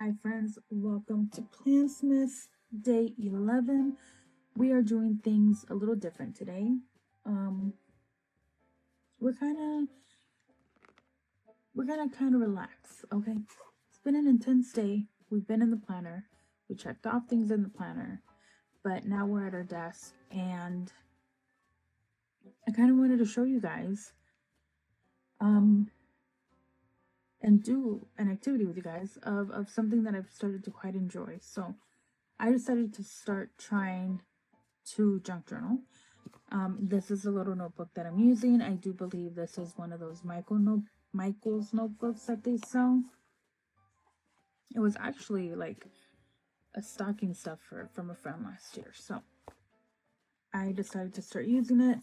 Hi friends, welcome to Plansmas Day 11. We are doing things a little different today. Um, we're gonna kind of relax, okay? It's been an intense day. We've been in the planner. We checked off things in the planner, but now we're at our desk, and I kind of wanted to show you guys, and do an activity with you guys of something that I've started to quite enjoy. So I decided to start trying to junk journal. This is a little notebook that I'm using. I do believe this is one of those Michael's notebooks that they sell. It was actually like a stocking stuffer from a friend last year, so I decided to start using it.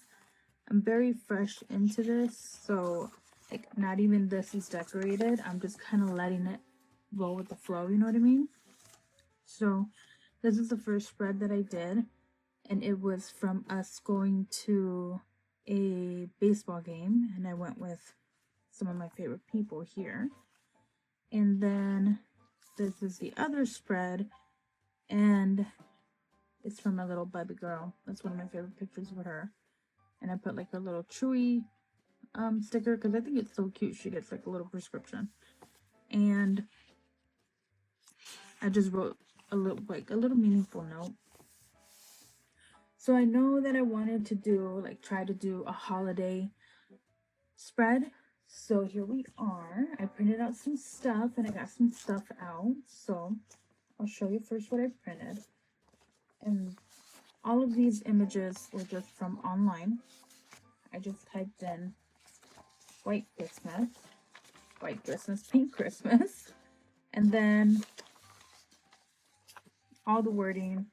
I'm very fresh into this, so like not even this is decorated. I'm just kind of letting it roll with the flow, you know what I mean? So this is the first spread that I did, and it was from us going to a baseball game, and I went with some of my favorite people here. And then this is the other spread, and it's from my little baby girl. That's one of my favorite pictures of her. And I put like a little Chewy sticker because I think it's so cute. She gets like a little prescription, and I just wrote a little meaningful note. So I know that I wanted to try to do a holiday spread. So here we are. I printed out some stuff and I got some stuff out. So I'll show you first what I printed. And all of these images were just from online. I just typed in white Christmas, pink Christmas, and then all the wording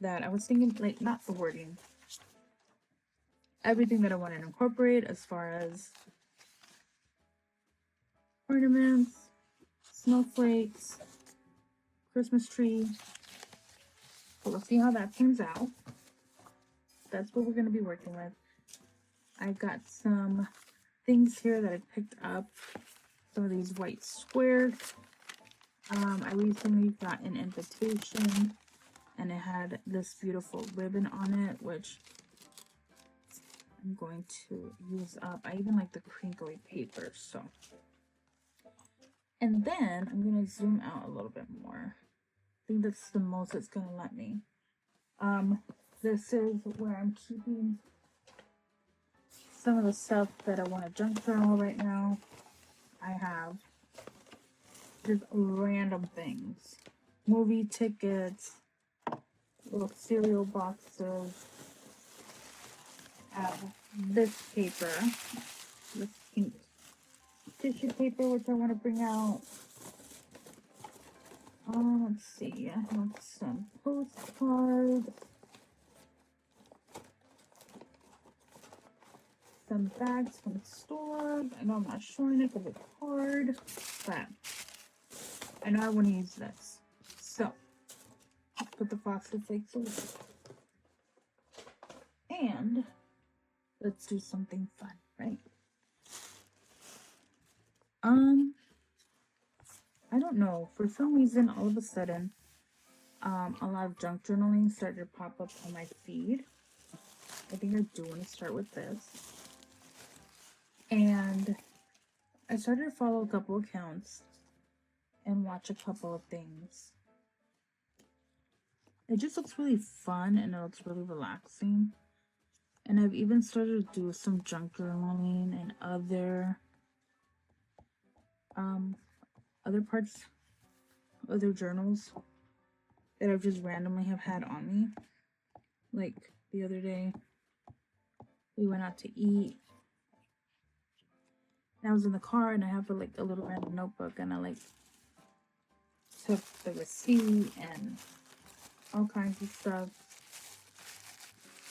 that I was thinking, like not the wording, everything that I wanted to incorporate as far as ornaments, snowflakes, Christmas tree. So we'll see how that turns out. That's what we're going to be working with. I got some things here that I picked up. Some of these white squares. I recently got an invitation, and it had this beautiful ribbon on it, which I'm going to use up. I even like the crinkly paper, so. And then I'm going to zoom out a little bit more. I think that's the most it's going to let me. This is where I'm keeping some of the stuff that I want to junk journal right now. I have just random things. Movie tickets, little cereal boxes. I have this paper, this pink tissue paper, which I want to bring out. Let's see, I have some postcards, some bags from the store. I know I'm not showing it because it's hard, but I know I want to use this. So, let's put the frosted flakes away. And let's do something fun, right? I don't know. For some reason, all of a sudden, a lot of junk journaling started to pop up on my feed. I think I do want to start with this. And I started to follow a couple accounts and watch a couple of things. It just looks really fun and it looks really relaxing. And I've even started to do some junk journaling and other parts, other journals that I've just randomly have had on me. Like the other day, we went out to eat. And I was in the car and I have a little random notebook, and I took the receipt and all kinds of stuff.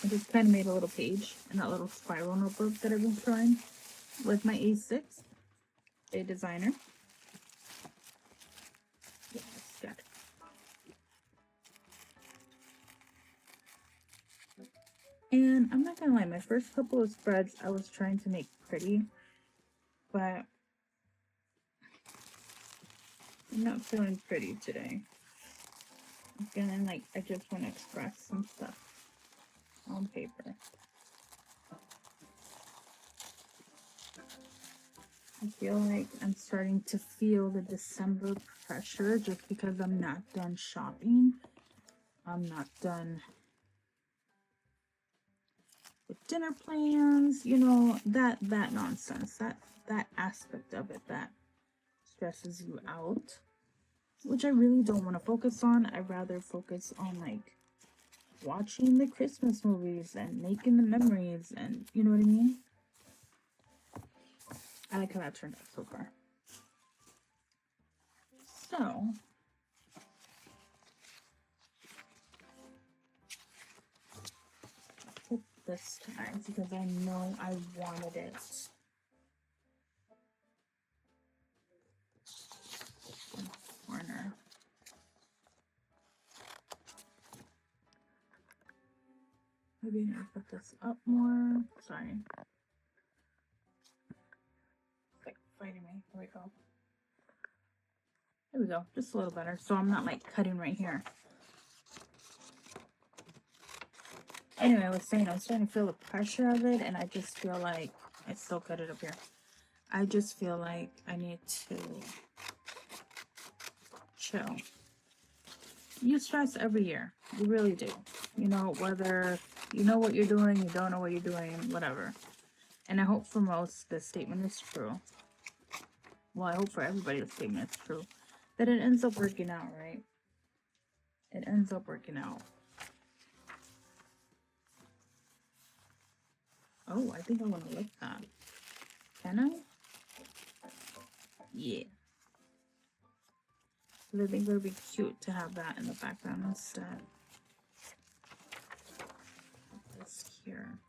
I just kind of made a little page in that little spiral notebook that I've been trying with my A6, a designer. Yes, got it. And I'm not gonna lie, my first couple of spreads I was trying to make pretty, but I'm not feeling pretty today. I'm feeling like I just want to express some stuff on paper. I feel like I'm starting to feel the December pressure just because I'm not done shopping. I'm not done with dinner plans, you know, that nonsense, that aspect of it that stresses you out, which I really don't want to focus on. I'd rather focus on like watching the Christmas movies and making the memories, and you know what I mean? I like how that turned out so far. So put this time because I know I wanted it. Corner. Maybe I need to put this up more. Sorry. It's like fighting me. Here we go. There we go. Just a little better. So I'm not like cutting right here. Anyway, I was saying I was starting to feel the pressure of it, and I just feel like I still cut it up here. I just feel like I need to chill. You stress every year. You really do. You know, whether you know what you're doing, you don't know what you're doing, whatever. And I hope for most this statement is true. Well, I hope for everybody the statement is true. That it ends up working out, right? It ends up working out. Oh, I think I want to lick that. Can I? Yeah. I think it would be cute to have that in the background instead. Put this here.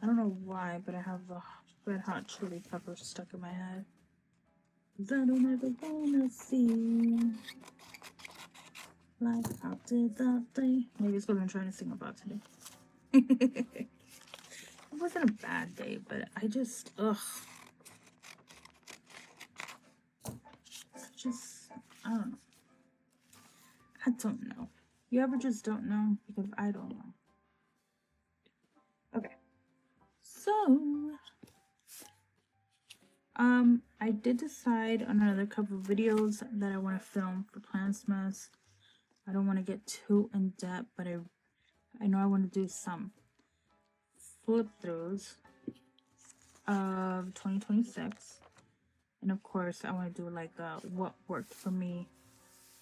I don't know why, but I have the red hot chili pepper stuck in my head. 'Cause I don't ever wanna see like I did that day. Maybe it's because I'm trying to sing about today. It wasn't a bad day, but I just, ugh. I don't know. I don't know. You ever just don't know? Because I don't know. Okay. So, I did decide on another couple of videos that I want to film for Plansmas. I don't want to get too in depth, but I know I want to do some flip throughs of 2026. And of course, I want to do like what worked for me,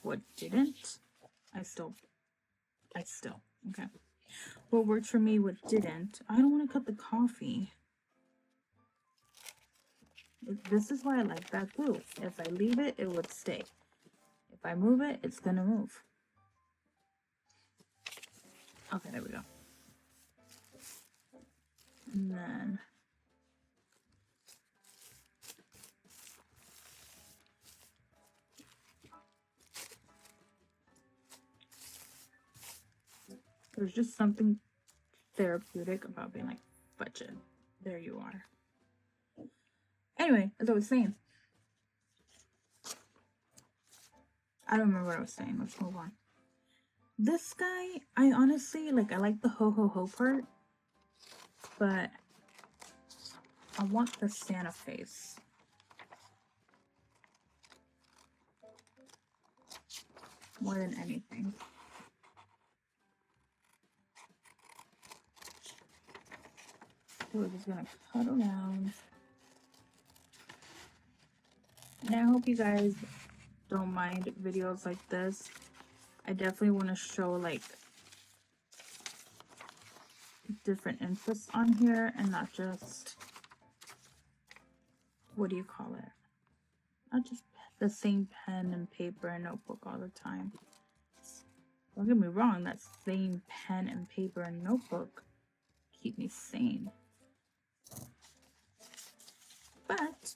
what didn't. I still, okay. What worked for me, what didn't. I don't want to cut the coffee. This is why I like that glue. If I leave it, it would stay. If I move it, it's gonna move. Okay, there we go. And then there's just something therapeutic about being like, budget. There you are. Anyway, as I was saying, I don't remember what I was saying. Let's move on. This guy, I honestly, like, I like the ho ho ho part, but I want the Santa face. More than anything. So we're just gonna cut around. And I hope you guys don't mind videos like this. I definitely want to show like different interests on here and not just, what do you call it? Not just the same pen and paper and notebook all the time. Don't get me wrong, that same pen and paper and notebook keep me sane. But,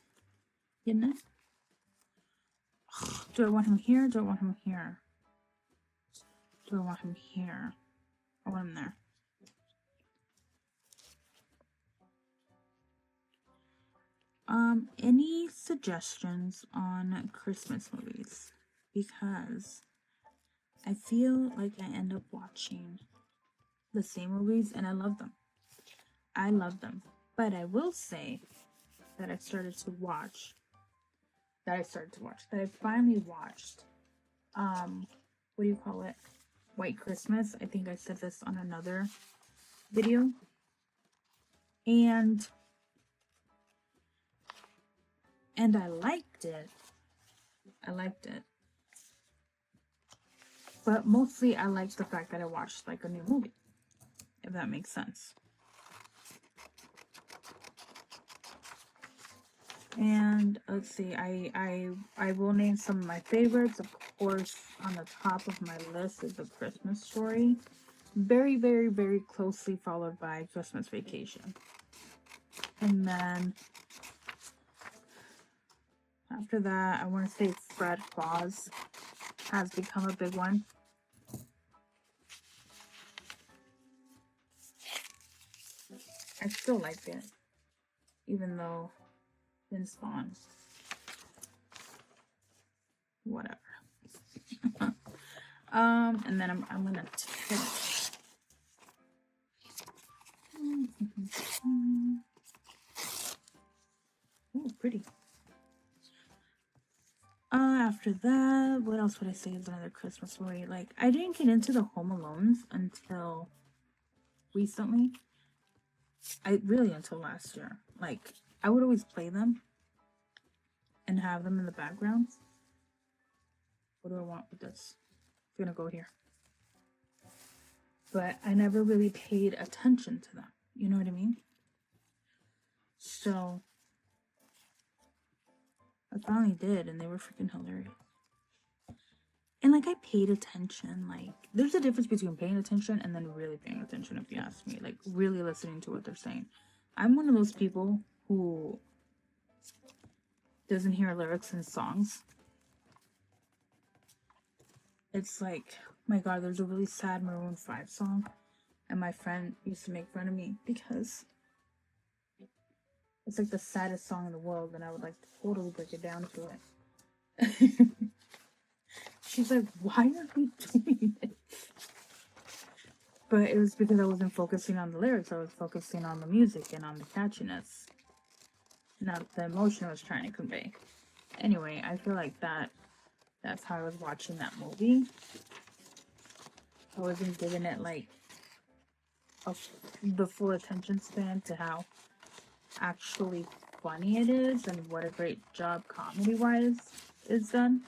you know, do I want him here? Do I want him here? Do I want him here? I want him there. Any suggestions on Christmas movies? Because I feel like I end up watching the same movies and I love them. I love them. But I will say that I finally watched, what do you call it? White Christmas. I think I said this on another video. And I liked it. But mostly I liked the fact that I watched like a new movie, if that makes sense. And let's see, I will name some of my favorites. Of course, on the top of my list is The Christmas Story. Very, very, very closely followed by Christmas Vacation. And then after that, I want to say Fred Claus has become a big one. I still like it, even though in Spawn, whatever. And then I'm gonna take. Oh, pretty. After that, what else would I say is another Christmas story? Like, I didn't get into the Home Alones until recently. Until last year. Like, I would always play them and have them in the background. What do I want with this? It's gonna go here. But I never really paid attention to them. You know what I mean? So I finally did, and they were freaking hilarious. And like, I paid attention. Like, there's a difference between paying attention and then really paying attention, if you ask me. Like, really listening to what they're saying. I'm one of those people who doesn't hear lyrics in songs. It's like, my God, there's a really sad Maroon 5 song, and my friend used to make fun of me because it's like the saddest song in the world, and I would like totally break it down to it. She's like, why are we doing it? But it was because I wasn't focusing on the lyrics. I was focusing on the music and on the catchiness, not the emotion I was trying to convey. Anyway, I feel like that's how I was watching that movie. I wasn't giving it like the full attention span to how actually funny it is and what a great job comedy-wise is done.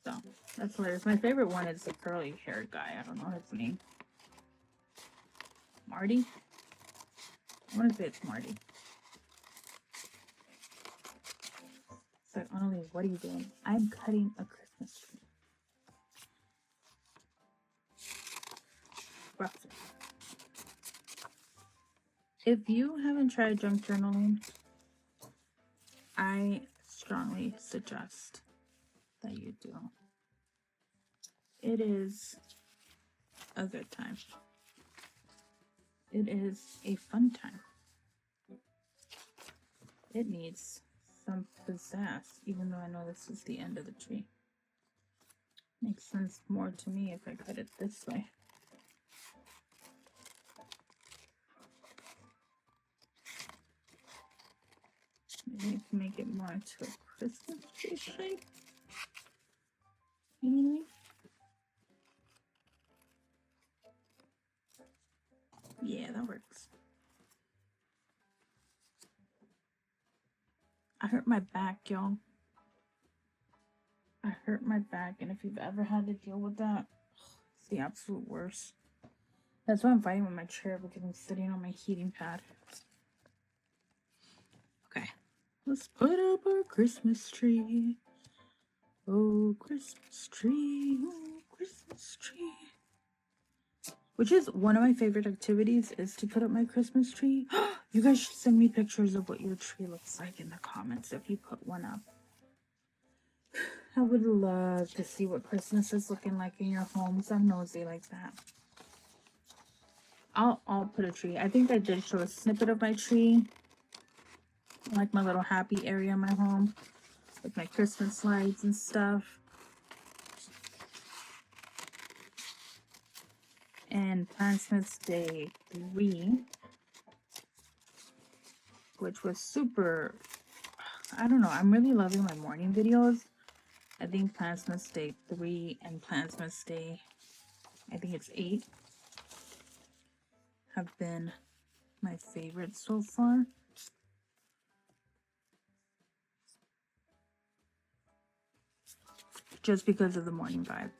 So that's hilarious. My favorite one is the curly haired guy. I don't know his name. Marty? I want to say it's Marty. It's like, Annalise, what are you doing? I'm cutting a Christmas tree. Roughly. If you haven't tried junk journaling, I strongly suggest that you do. It is a good time. It is a fun time. It needs some pizzazz, even though I know this is the end of the tree. Makes sense more to me if I cut it this way. Maybe I can make it more into a Christmas tree shape. You know what I mean? Yeah, that works. I hurt my back, y'all. I hurt my back, and if you've ever had to deal with that, it's the absolute worst. That's why I'm fighting with my chair, because I'm sitting on my heating pad. Okay, let's put up our Christmas tree. Oh, Christmas tree, oh, Christmas tree. Which is one of my favorite activities, is to put up my Christmas tree. You guys should send me pictures of what your tree looks like in the comments if you put one up. I would love to see what Christmas is looking like in your homes. I'm nosy like that. I'll put a tree. I think I did show a snippet of my tree I like my little happy area in my home with my Christmas lights and stuff. And Plansmas Day 3, which was super, I don't know, I'm really loving my morning videos. I think Plansmas Day 3 and Plansmas Day, I think it's 8, have been my favorites so far. Just because of the morning vibe.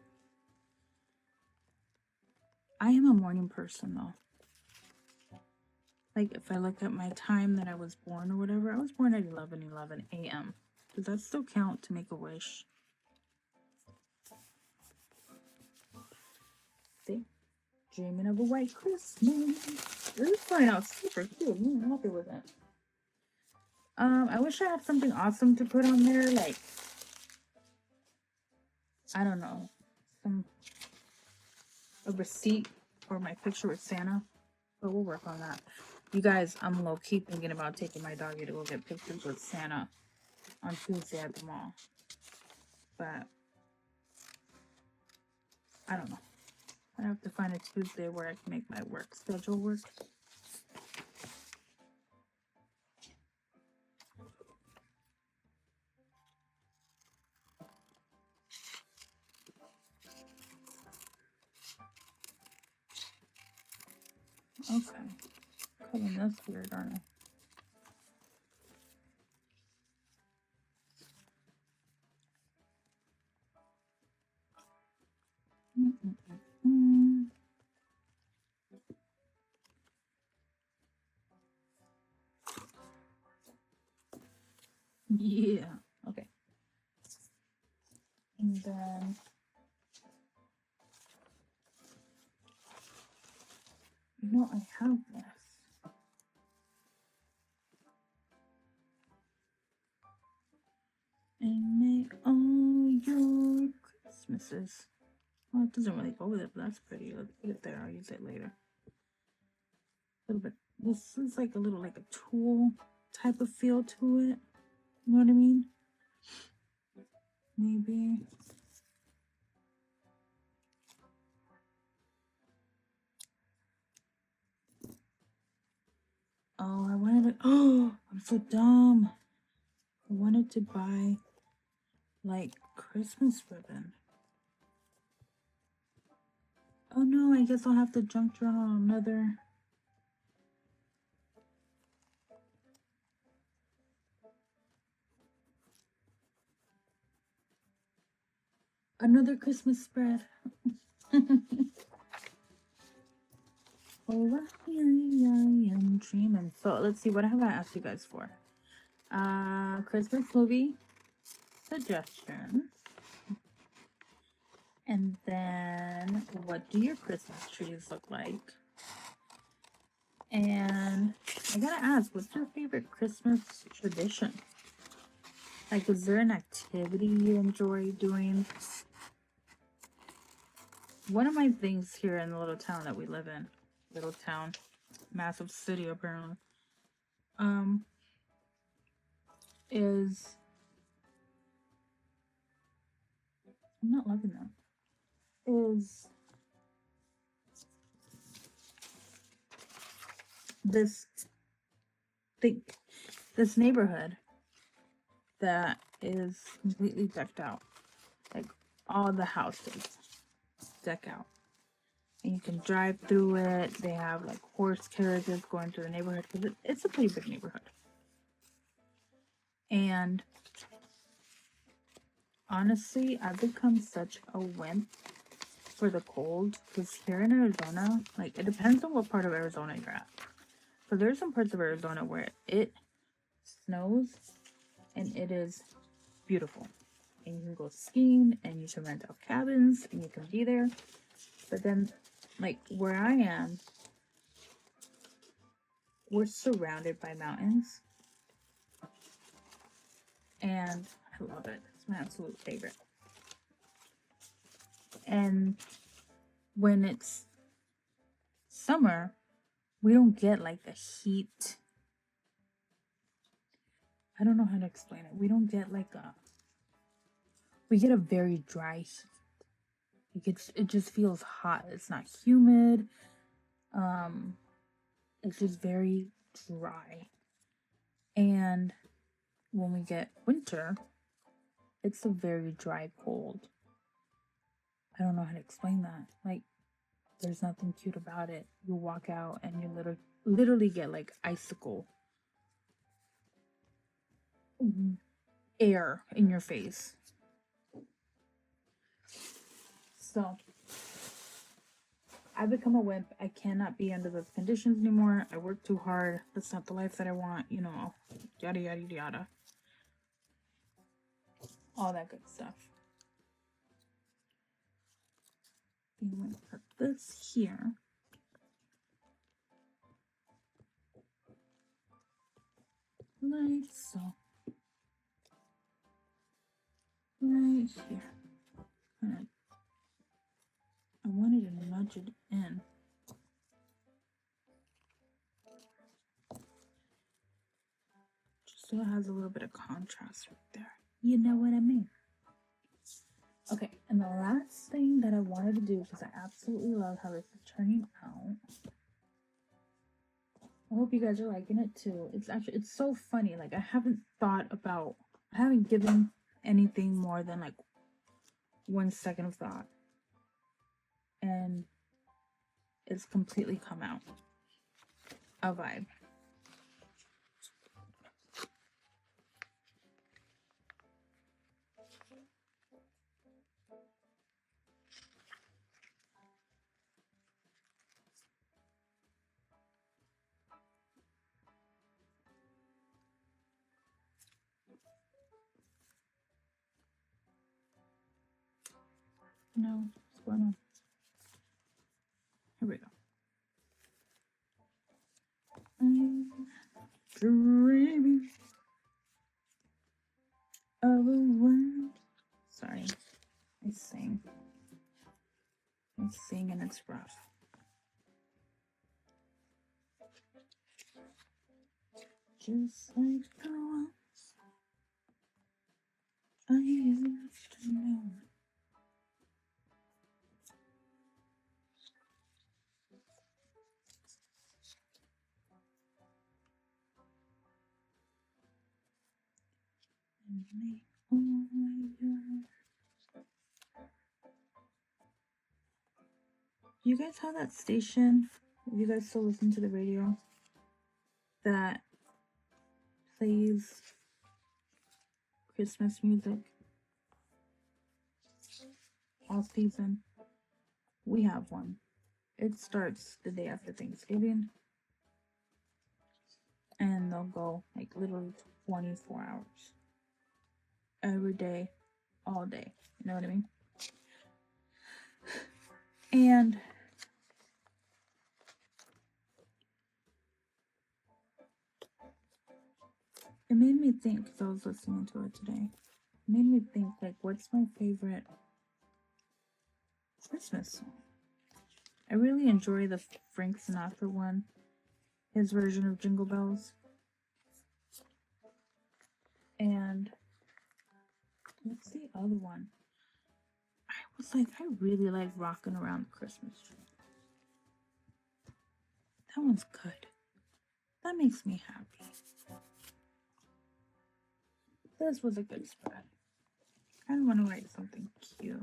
I am a morning person though. Like if I look at my time that I was born or whatever, I was born at 11:11 a.m. Does that still count to make a wish? See? Dreaming of a white Christmas. This is playing out super cool. I'm happy with it. I wish I had something awesome to put on there, like I don't know, a receipt or my picture with Santa, but we'll work on that. You guys, I'm low-key thinking about taking my doggy to go get pictures with Santa on Tuesday at the mall, but I don't know. I have to find a Tuesday where I can make my work schedule work. Okay. Cutting this weird, aren't I? Yeah. Okay. And then I have this. And may all your Christmases. Well, it doesn't really go with it, but that's pretty. Let's put it there. I'll use it later. A little bit. This is like a little like a tool type of feel to it. You know what I mean? Maybe. Oh, I wanted to. Oh, I'm so dumb. I wanted to buy like Christmas ribbon. Oh no, I guess I'll have to junk journal another. Another Christmas spread. Oh, I am dreaming. So let's see, what have I asked you guys for? Christmas movie suggestions. And then, what do your Christmas trees look like? And I gotta ask, what's your favorite Christmas tradition? Like, is there an activity you enjoy doing? One of my things here in the little town that we live in, little town, massive city apparently, is, I'm not loving that, is this thing, this neighborhood that is completely decked out. Like, all the houses deck out. And you can drive through it. They have like horse carriages going through the neighborhood because it's a pretty big neighborhood. And honestly, I've become such a wimp for the cold because here in Arizona, like it depends on what part of Arizona you're at. So there's some parts of Arizona where it snows and it is beautiful. And you can go skiing and you can rent out cabins and you can be there. But then, like where I am, we're surrounded by mountains. And I love it. It's my absolute favorite. And when it's summer, we don't get like the heat I don't know how to explain it. We don't get like we get a very dry heat. It just feels hot. It's not humid. Um, it's just very dry. And when we get winter, it's a very dry cold. I don't know how to explain that. Like, there's nothing cute about it. You walk out and you literally get like icicle air in your face. So I've become a wimp. I cannot be under those conditions anymore. I work too hard. That's not the life that I want, you know, yada yada yada. All that good stuff. I'm going to put this here. Like so. Right here. Alright. I wanted to nudge it in. Just so it has a little bit of contrast right there. You know what I mean? Okay, and the last thing that I wanted to do, because I absolutely love how this is turning out. I hope you guys are liking it too. It's so funny. Like, I haven't given anything more than like 1 second of thought. And it's completely come out. A vibe. No, what's going on? Here we go. I'm dreaming of a one. Sorry, I sing and it's rough. Just like the ones I used to know. You guys have that station? You guys still listen to the radio that plays Christmas music all season? We have one. It starts the day after Thanksgiving, and they'll go like literally 24 hours every day, all day. You know what I mean? And it made me think, because I was listening to it today. It made me think, like, what's my favorite Christmas song? I really enjoy the Frank Sinatra one, his version of Jingle Bells. And what's the other one? I was like, I really like Rockin' Around the Christmas Tree. That one's good. That makes me happy. This was a good spread. I want to write something cute.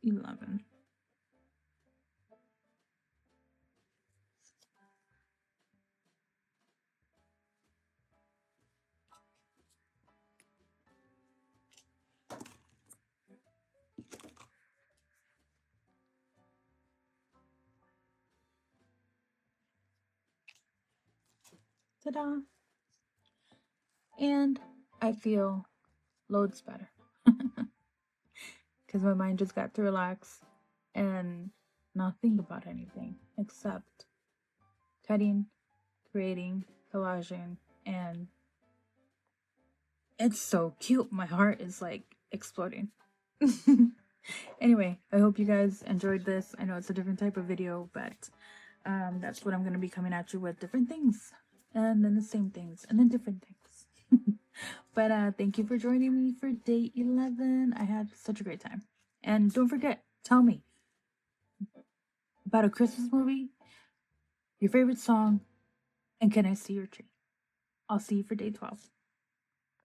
$11. Ta-da! And I feel loads better. Because my mind just got to relax and not think about anything except cutting, creating, collaging, and It's so cute. My heart is like exploding. Anyway, I hope you guys enjoyed this. I know it's a different type of video, but that's what I'm going to be coming at you with, different things, and then the same things, and then different things. But thank you for joining me for day 11. I had such a great time. And don't forget, tell me about a Christmas movie, your favorite song, and can I see your tree? I'll see you for day 12.